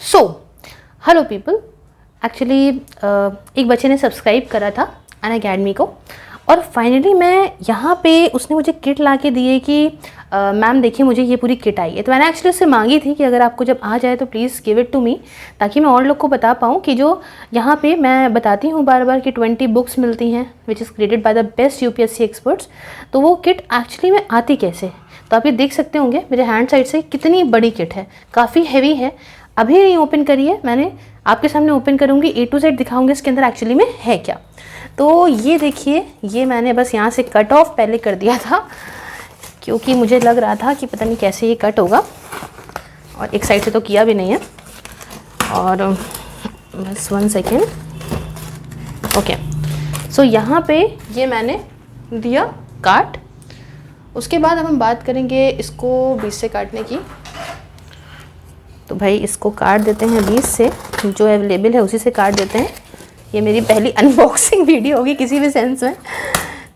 So hello people, actually एक बच्चे ने सब्सक्राइब करा था अनअकैडमी को और फाइनली मैं यहाँ पे उसने मुझे किट ला के दी है कि मैम देखिए मुझे ये पूरी किट आई है। तो मैंने एक्चुअली उससे मांगी थी कि अगर आपको जब आ जाए तो please give it to me, ताकि मैं और लोग को बता पाऊँ कि जो यहाँ पे मैं बताती हूँ बार बार कि 20 बुक्स मिलती हैं which is created by the best UPSC experts, तो वो किट एक्चुअली में आती कैसे। तो आप ये देख सकते होंगे मेरे हैंड साइड से कितनी बड़ी किट है, काफ़ी हैवी है। अभी नहीं ओपन करी है मैंने, आपके सामने ओपन करूँगी, A to Z दिखाऊंगी इसके अंदर एक्चुअली में है क्या। तो ये देखिए, ये मैंने बस यहाँ से कट ऑफ पहले कर दिया था क्योंकि मुझे लग रहा था कि पता नहीं कैसे ये कट होगा, और एक साइड से तो किया भी नहीं है। और बस 1 सेकेंड, ओके। सो यहाँ पे ये मैंने दिया काट। उसके बाद अब हम बात करेंगे इसको 20 से काटने की। तो भाई इसको काट देते हैं 20 से, जो अवेलेबल है उसी से काट देते हैं। ये मेरी पहली अनबॉक्सिंग वीडियो होगी किसी भी सेंस में,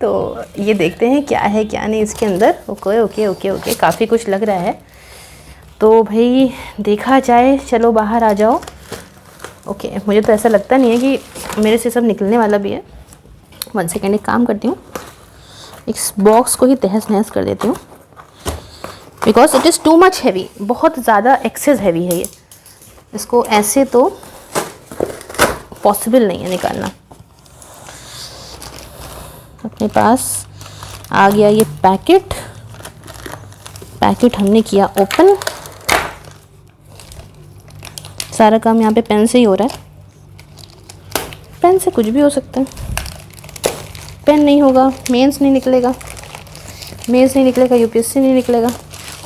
तो ये देखते हैं क्या है क्या नहीं इसके अंदर। ओके ओके ओके ओके, काफ़ी कुछ लग रहा है, तो भाई देखा जाए। चलो बाहर आ जाओ। ओके, मुझे तो ऐसा लगता नहीं है कि मेरे से सब निकलने वाला भी है। 1 सेकेंड, एक काम करती हूँ, इस बॉक्स को ही तहस नहस कर देती हूँ because it is too much heavy, बहुत ज़्यादा एक्सेस हैवी है ये। इसको ऐसे तो पॉसिबल नहीं है निकालना। अपने पास आ गया ये पैकेट हमने किया ओपन। सारा काम यहाँ पे पेन से ही हो रहा है। पेन से कुछ भी हो सकता है। पेन नहीं होगा, मेंस नहीं निकलेगा, मेंस नहीं निकलेगा, यूपीएससी नहीं निकलेगा।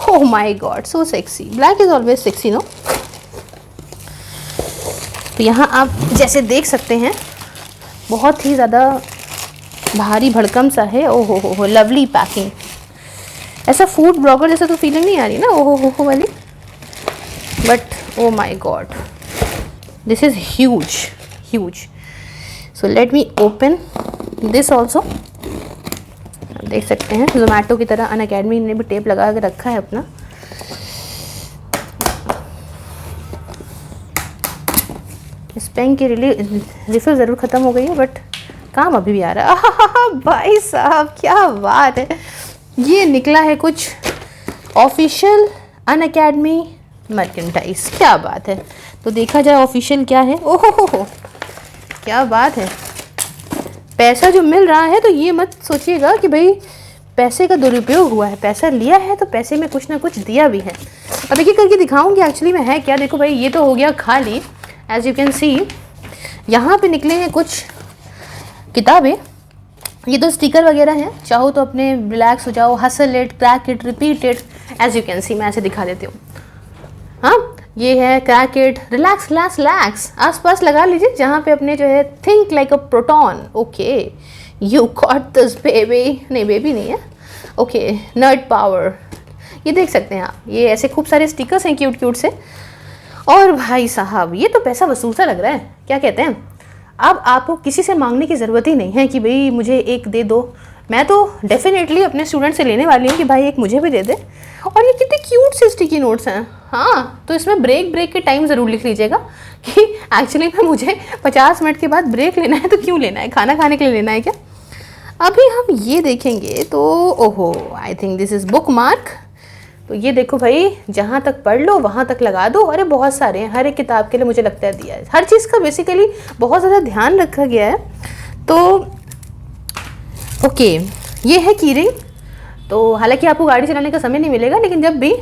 Oh my god, so sexy. Black is always sexy, no. तो यहाँ आप जैसे देख सकते हैं बहुत ही ज़्यादा भारी भड़कम सा है। ओहो हो लवली पैकिंग। ऐसा फूड ब्लॉगर जैसा तो फीलिंग नहीं आ रही ना, ओहो हो वाली, but oh my God, this is huge huge. So let me open this also. देख सकते हैं जोमेटो की तरह अनअकैडमी ने भी टेप लगा के रखा है अपना। इस पेन की रिफिल ज़रूर ख़त्म हो गई है, बट काम अभी भी आ रहा है। भाई साहब क्या बात है। ये निकला है कुछ ऑफिशियल अनअकैडमी मर्केंटाइज, क्या बात है। तो देखा जाए ऑफिशियल क्या है। ओहो क्या बात है। पैसा जो मिल रहा है तो ये मत सोचिएगा कि भाई पैसे का दुरुपयोग हुआ है। पैसा लिया है तो पैसे में कुछ ना कुछ दिया भी है। अब देखिए करके दिखाऊंगी एक्चुअली में है क्या। देखो भाई, ये तो हो गया खाली, एज यू कैन सी। यहाँ पे निकले हैं कुछ किताबें। ये तो स्टिकर वगैरह हैं, चाहो तो अपने रिलैक्स हो जाओ, hustle it, crack it, repeat it, as you can see. मैं ऐसे दिखा देती हूँ। हाँ, ये है crack it, relax relax relax. आस पास लगा लीजिए जहाँ पे अपने जो है think like a proton. Okay, you got this baby. नहीं बेबी नहीं है, ओके, नर्ड पावर। ये देख सकते हैं आप, ये ऐसे खूब सारे स्टिकर्स हैं क्यूट क्यूट से। और भाई साहब ये तो पैसा वसूल सा लग रहा है, क्या कहते हैं। अब आपको किसी से मांगने की ज़रूरत ही नहीं है कि भाई मुझे एक दे दो। मैं तो डेफिनेटली अपने स्टूडेंट से लेने वाली हूँ कि भाई एक मुझे भी दे दे। और ये कितने क्यूट से स्टिकी नोट्स हैं। हाँ, तो इसमें ब्रेक के टाइम ज़रूर लिख लीजिएगा कि एक्चुअली में मुझे 50 मिनट के बाद ब्रेक लेना है। तो क्यों लेना है, खाना खाने के लिए लेना है क्या। अभी हम ये देखेंगे तो ओहो, I think this is book mark. तो ये देखो भाई, जहाँ तक पढ़ लो वहाँ तक लगा दो। अरे बहुत सारे हैं, हर एक किताब के लिए मुझे लगता है दिया है। हर चीज़ का बेसिकली बहुत ज़्यादा ध्यान रखा गया है। तो ओके, ये है कीरिंग। तो हालांकि आपको गाड़ी चलाने का समय नहीं मिलेगा, लेकिन जब भी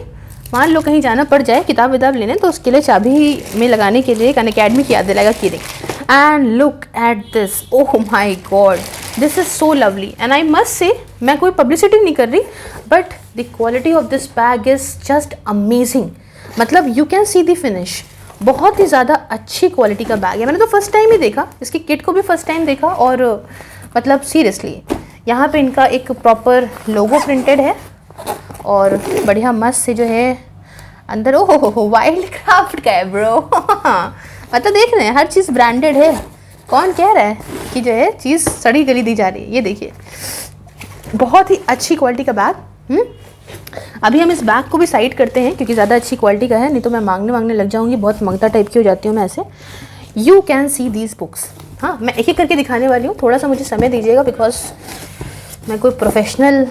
मान लो कहीं जाना पड़ जाए किताब विताब लेने, तो उसके लिए चाबी में लगाने के लिए एक अनअकैडमी की याद दिलाएगा keyring. And look at this, oh my god, this is so lovely. And I must say, मैं कोई पब्लिसिटी नहीं कर रही, but the quality of this bag is just amazing. मतलब you can see the finish. बहुत ही ज़्यादा अच्छी क्वालिटी का बैग है। मैंने तो फर्स्ट टाइम ही देखा, इसकी किट को भी फर्स्ट टाइम देखा। और मतलब सीरियसली यहाँ पे इनका एक प्रॉपर लोगो प्रिंटेड है और बढ़िया मस्त से जो है अंदर। ओहो वाइल्ड क्राफ्ट का है ब्रो। मतलब देख रहे हैं हर चीज़ ब्रांडेड है। कौन कह रहा है कि जो है चीज़ सड़ी गली दी जा रही है। ये देखिए बहुत ही अच्छी क्वालिटी का बैग। अभी हम इस बैग को भी साइड करते हैं क्योंकि ज़्यादा अच्छी क्वालिटी का है, नहीं तो मैं मांगने लग जाऊँगी, बहुत मंगता टाइप की हो जाती हूँ मैं ऐसे। You can see these books. हाँ, मैं एक एक करके दिखाने वाली हूँ, थोड़ा सा मुझे समय दीजिएगा बिकॉज मैं कोई प्रोफेशनल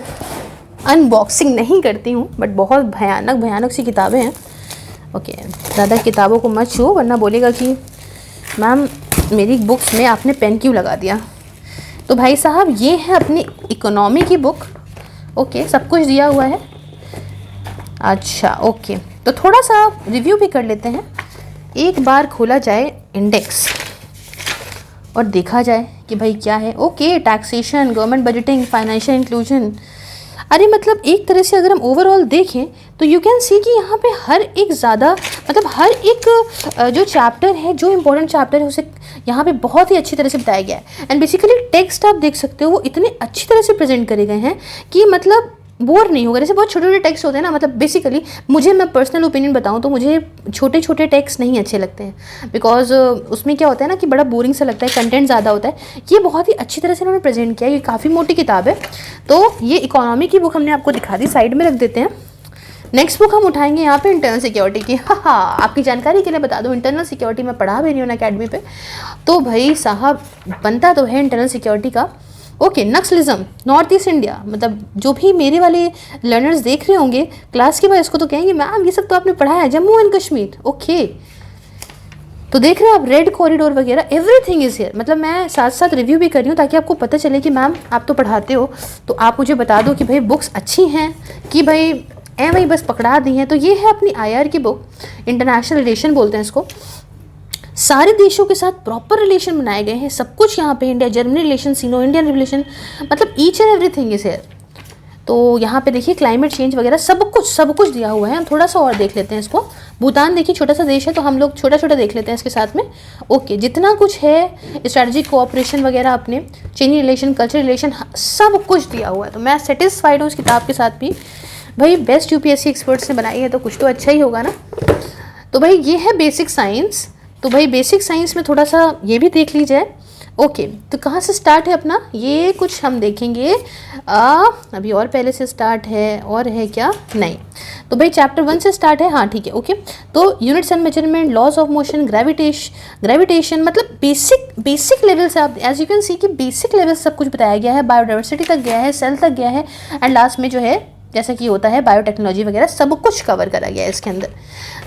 अनबॉक्सिंग नहीं करती हूँ, बट बहुत भयानक सी किताबें हैं। ओके, ज़्यादा किताबों को मत छूओ वरना बोलेगा कि मैम मेरी बुक्स में आपने पेन क्यों लगा दिया। तो भाई साहब ये है अपनी इकोनॉमी की बुक। ओके, सब कुछ दिया हुआ है। अच्छा ओके, तो थोड़ा सा रिव्यू भी कर लेते हैं। एक बार खोला जाए इंडेक्स और देखा जाए कि भाई क्या है। Okay, taxation, government budgeting, financial inclusion. अरे मतलब एक तरह से अगर हम ओवरऑल देखें तो यू कैन सी कि यहाँ पे हर एक ज़्यादा मतलब हर एक जो चैप्टर है, जो इम्पोर्टेंट चैप्टर है उसे यहाँ पे बहुत ही अच्छी तरह से बताया गया है। एंड बेसिकली टेक्स्ट आप देख सकते हो वो इतने अच्छी तरह से प्रेजेंट करे गए हैं कि मतलब बोर नहीं होगा। जैसे बहुत छोटे छोटे टेक्स्ट होते हैं ना, मतलब बेसिकली मैं पर्सनल ओपिनियन बताऊं तो मुझे छोटे छोटे टेक्स्ट नहीं अच्छे लगते हैं बिकॉज उसमें क्या होता है ना कि बड़ा बोरिंग सा लगता है, कंटेंट ज़्यादा होता है। ये बहुत ही अच्छी तरह से उन्होंने प्रेजेंट किया। ये काफ़ी मोटी किताब है। तो ये इकोनॉमी की बुक हमने आपको दिखा दी, साइड में रख देते हैं। नेक्स्ट बुक हम उठाएंगे यहाँ पे इंटरनल सिक्योरिटी की। हाँ, आपकी जानकारी के लिए बता दूँ, इंटरनल सिक्योरिटी मैं पढ़ा भी रही हूँ ना अकेडमी पे। तो भाई साहब बनता तो है इंटरनल सिक्योरिटी का। Okay, Naxalism, north east India, मतलब जो भी मेरे वाले लर्नर्स देख रहे होंगे क्लास के बाद इसको तो कहेंगे मैम ये सब तो आपने पढ़ा है, जम्मू एंड कश्मीर। ओके, तो देख रहे हैं आप रेड कॉरिडोर वगैरह, एवरीथिंग इज़ हियर। मतलब मैं साथ साथ रिव्यू भी कर रही हूँ ताकि आपको पता चले कि मैम आप तो पढ़ाते हो, तो आप मुझे बता दो कि भाई बुक्स अच्छी हैं कि भाई वही बस पकड़ा दी हैं। तो ये है अपनी IR की बुक, इंटरनेशनल रिलेशन बोलते हैं इसको। सारे देशों के साथ प्रॉपर रिलेशन बनाए गए हैं, सब कुछ यहाँ पे, इंडिया जर्मनी रिलेशन, सीनो इंडियन रिलेशन, मतलब each and everything is here. तो यहाँ पे देखिए क्लाइमेट चेंज वगैरह सब कुछ दिया हुआ है। हम थोड़ा सा और देख लेते हैं इसको। भूटान देखिए छोटा सा देश है, तो हम लोग छोटा देख लेते हैं इसके साथ में। ओके, जितना कुछ है स्ट्रेटजिक कोऑपरेशन वगैरह, अपने चीनी रिलेशन, कल्चर रिलेशन, सब कुछ दिया हुआ है। तो मैं सेटिस्फाइड हूँ उस किताब के साथ भी। भाई बेस्ट UPSC एक्सपर्ट्स ने बनाई है तो कुछ तो अच्छा ही होगा ना। तो भाई ये है बेसिक साइंस। तो भाई बेसिक साइंस में थोड़ा सा ये भी देख लीजिए। ओके, तो कहाँ से स्टार्ट है अपना, ये कुछ हम देखेंगे। अभी और पहले से स्टार्ट है और है क्या, नहीं। तो भाई चैप्टर 1 से स्टार्ट है। हाँ ठीक है, ओके। तो units and measurement, laws of motion, gravitation, मतलब बेसिक लेवल से आप एज यू कैन सी कि बेसिक लेवल सब कुछ बताया गया है। बायोडाइवर्सिटी तक गया है, सेल तक गया है, एंड लास्ट में जो है जैसा कि होता है बायोटेक्नोलॉजी वगैरह सब कुछ कवर करा गया है इसके अंदर।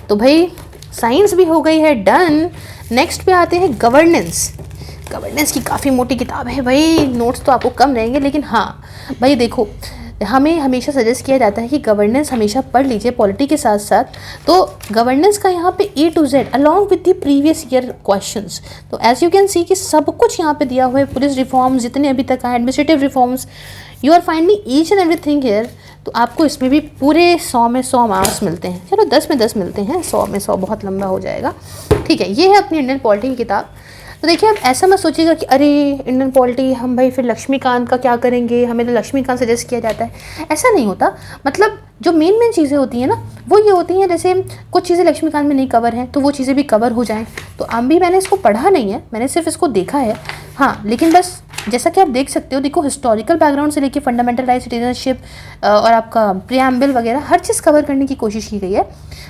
तो भाई साइंस भी हो गई है डन। नेक्स्ट पे आते हैं गवर्नेंस। गवर्नेंस की काफ़ी मोटी किताब है भाई, नोट्स तो आपको कम रहेंगे, लेकिन हाँ भाई देखो, हमें हमेशा सजेस्ट किया जाता है कि गवर्नेंस हमेशा पढ़ लीजिए पॉलिटी के साथ साथ। तो गवर्नेंस का यहाँ पे A to Z along with the previous year questions. तो एज यू कैन सी कि सब कुछ यहाँ पे दिया हुआ है। पुलिस रिफॉर्म्स जितने अभी तक आए, administrative reforms, you are finding each and everything here. तो आपको इसमें भी पूरे 100 में 100 मार्क्स मिलते हैं। चलो 10 में 10 मिलते हैं, 100 में 100 बहुत लंबा हो जाएगा। ठीक है, ये है अपनी इंडियन पॉलिटी की किताब। तो देखिए आप ऐसा मत सोचिएगा कि अरे इंडियन पॉलिटी हम भाई फिर लक्ष्मीकांत का क्या करेंगे, हमें तो लक्ष्मीकांत सजेस्ट किया जाता है। ऐसा नहीं होता। मतलब जो मेन चीज़ें होती हैं ना वो ये होती हैं, जैसे कुछ चीज़ें लक्ष्मीकांत में नहीं कवर हैं तो वो चीज़ें भी कवर हो जाएं। तो भी मैंने इसको पढ़ा नहीं है, मैंने सिर्फ इसको देखा है। हाँ, लेकिन बस जैसा कि आप देख सकते हो, देखो हिस्टोरिकल बैकग्राउंड से लेके फंडामेंटल राइट, सिटीजनशिप और आपका प्रियम्बल वगैरह हर चीज़ कवर करने की कोशिश की गई है।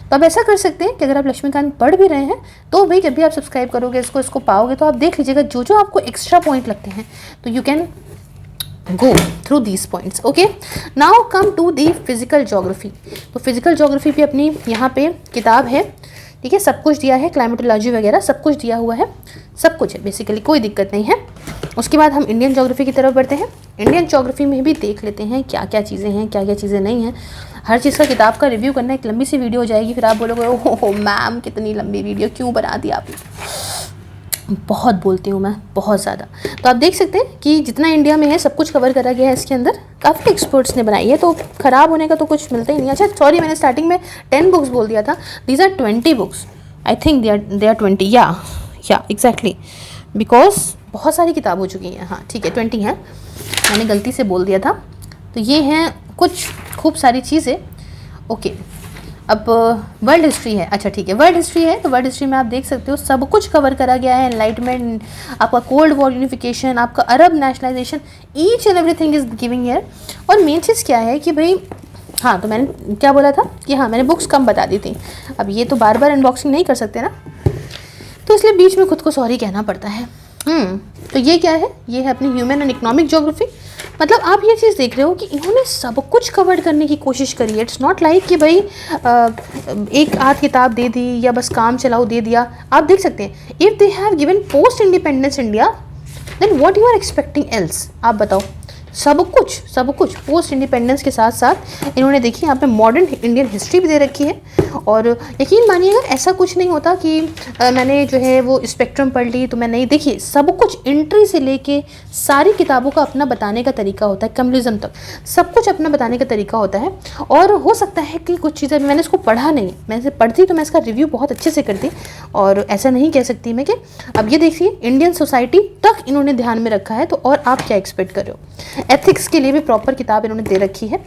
तो आप ऐसा कर सकते हैं कि अगर आप लक्ष्मीकांत पढ़ भी रहे हैं तो भाई जब भी आप सब्सक्राइब करोगे इसको पाओगे तो आप देख लीजिएगा जो जो आपको एक्स्ट्रा पॉइंट लगते हैं, तो you can go through these points. Okay, now come to the physical geography. तो फिजिकल जोग्राफी भी अपनी यहाँ पे किताब है। ठीक है, सब कुछ दिया है, क्लाइमेटोलॉजी वगैरह सब कुछ दिया हुआ है, सब कुछ है बेसिकली, कोई दिक्कत नहीं है। उसके बाद हम इंडियन ज्योग्राफी की तरफ बढ़ते हैं। इंडियन ज्योग्राफी में भी देख लेते हैं क्या क्या चीज़ें हैं, क्या क्या चीज़ें नहीं हैं। हर चीज़ का किताब का रिव्यू करना एक लंबी सी वीडियो हो जाएगी, फिर आप बोलोगे ओहो मैम कितनी लंबी वीडियो क्यों बना दी आपने। बहुत बोलती हूँ मैं, बहुत ज़्यादा। तो आप देख सकते हैं कि जितना इंडिया में है सब कुछ कवर करा गया है इसके अंदर। काफ़ी एक्सपर्ट्स ने बनाई है, तो ख़राब होने का तो कुछ मिलता ही नहीं। अच्छा सॉरी, मैंने स्टार्टिंग में 10 बुक्स बोल दिया था। These are 20 books, I think they are 20, या एग्जैक्टली, बिकॉज बहुत सारी किताब हो चुकी हैं। हाँ ठीक है, 20 हैं, मैंने गलती से बोल दिया था। तो ये हैं कुछ खूब सारी चीज़ें। ओके, अब वर्ल्ड हिस्ट्री है। अच्छा ठीक है, वर्ल्ड हिस्ट्री है तो वर्ल्ड हिस्ट्री में आप देख सकते हो सब कुछ कवर करा गया है। एनलाइटमेंट, आपका कोल्ड वॉर यूनिफिकेशन, आपका Arab nationalization, each and everything is giving here. और मेन चीज़ क्या है कि भाई हाँ, तो मैंने क्या बोला था कि हाँ मैंने बुक्स कम बता दी थी। अब ये तो बार बार अनबॉक्सिंग नहीं कर सकते ना, तो इसलिए बीच में खुद को सॉरी कहना पड़ता है। तो ये क्या है, ये है अपनी ह्यूमन एंड इकोनॉमिक ज्योग्राफी। मतलब आप ये चीज़ देख रहे हो कि इन्होंने सब कुछ कवर करने की कोशिश करी है। इट्स नॉट लाइक कि भाई एक आध किताब दे दी या बस काम चलाओ दे दिया। आप देख सकते हैं if they have given post independence India then what you are expecting else. आप बताओ, सब कुछ पोस्ट इंडिपेंडेंस के साथ साथ इन्होंने देखिए यहाँ पे मॉडर्न इंडियन हिस्ट्री भी दे रखी है। और यकीन मानिएगा ऐसा कुछ नहीं होता कि मैंने जो है वो स्पेक्ट्रम पढ़ ली तो मैं नहीं, देखिए सब कुछ एंट्री से लेके सारी किताबों का अपना बताने का तरीका होता है, कम्युनिज्म तक सब कुछ अपना बताने का तरीका होता है। और हो सकता है कि कुछ चीज़ें मैंने इसको पढ़ा नहीं, मैं इसे पढ़ती तो मैं इसका रिव्यू बहुत अच्छे से करती, और ऐसा नहीं कह सकती मैं कि अब ये देखिए इंडियन सोसाइटी तक इन्होंने ध्यान में रखा है, तो और आप क्या एक्सपेक्ट कर रहे हो। एथिक्स के लिए भी प्रॉपर किताब इन्होंने दे रखी है।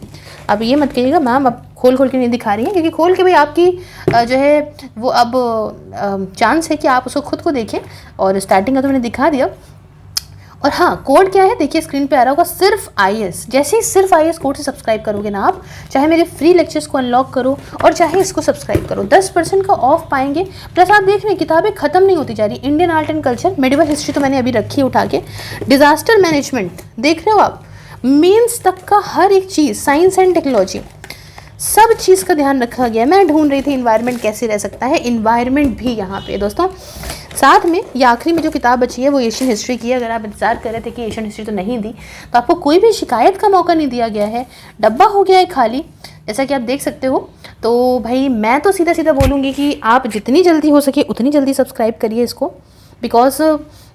अब ये मत कहिएगा मैम अब खोल के नहीं दिखा रही हैं, क्योंकि खोल के भाई आपकी जो है वो अब चांस है कि आप उसको खुद को देखें, और स्टार्टिंग का तो मैंने दिखा दिया। और हाँ, कोड क्या है देखिए स्क्रीन पे आ रहा होगा, सिर्फ IAS। जैसे ही सिर्फ IAS कोड से सब्सक्राइब करोगे ना आप, चाहे मेरे फ्री लेक्चर्स को अनलॉक करो और चाहे इसको सब्सक्राइब करो, 10% का ऑफ पाएंगे। प्लस आप देख रहे हैं किताबें खत्म नहीं होती जा रही। Indian art and culture, medieval history तो मैंने अभी रखी है उठा के, डिजास्टर मैनेजमेंट देख रहे हो आप, मेंस तक का हर एक चीज़, साइंस एंड टेक्नोलॉजी, सब चीज़ का ध्यान रखा गया। मैं ढूंढ रही थी इन्वायरमेंट कैसे रह सकता है, इन्वायरमेंट भी यहाँ पे दोस्तों। साथ में ये आखिरी में जो किताब बची है वो एशियन हिस्ट्री की है। अगर आप इंतजार कर रहे थे कि एशियन हिस्ट्री तो नहीं दी, तो आपको कोई भी शिकायत का मौका नहीं दिया गया है, डब्बा हो गया है खाली, जैसा कि आप देख सकते हो। तो भाई मैं तो सीधा सीधा बोलूँगी कि आप जितनी जल्दी हो सके उतनी जल्दी सब्सक्राइब करिए इसको, बिकॉज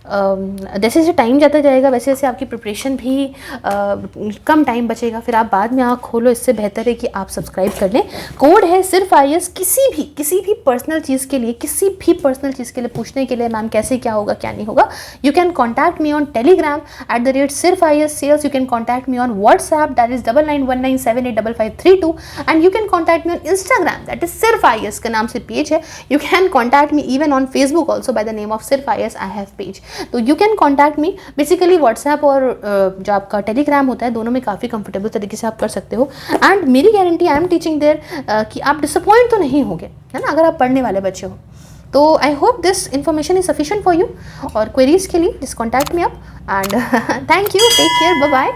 जैसे जैसे टाइम जाता जाएगा वैसे वैसे आपकी प्रिपरेशन भी कम टाइम बचेगा, फिर आप बाद में आँख खोलो। इससे बेहतर है कि आप सब्सक्राइब कर लें। कोड है सिर्फ IAS। किसी भी पर्सनल चीज़ के लिए, किसी भी पर्सनल चीज़ के लिए पूछने के लिए, मैम कैसे क्या होगा क्या नहीं होगा, you can contact me on Telegram @सिर्फ IAS cells. You can contact me on WhatsApp, that is 9919785532, and you can contact me on Instagram, that is Sirf IAS के नाम से पेज है। You can contact me even on Facebook also by the name of Sirf IAS, I have page. तो you can contact me. Basically WhatsApp और जो आपका Telegram होता है, दोनों में काफ़ी कंफर्टेबल तरीके से आप कर सकते हो। एंड मेरी guarantee, I am teaching there कि आप डिसअपॉइंट तो नहीं होगे, है ना, अगर आप पढ़ने वाले बच्चे हो। तो I hope this information is sufficient for you. और क्वेरीज के लिए just contact me up and thank you, take care, bye bye.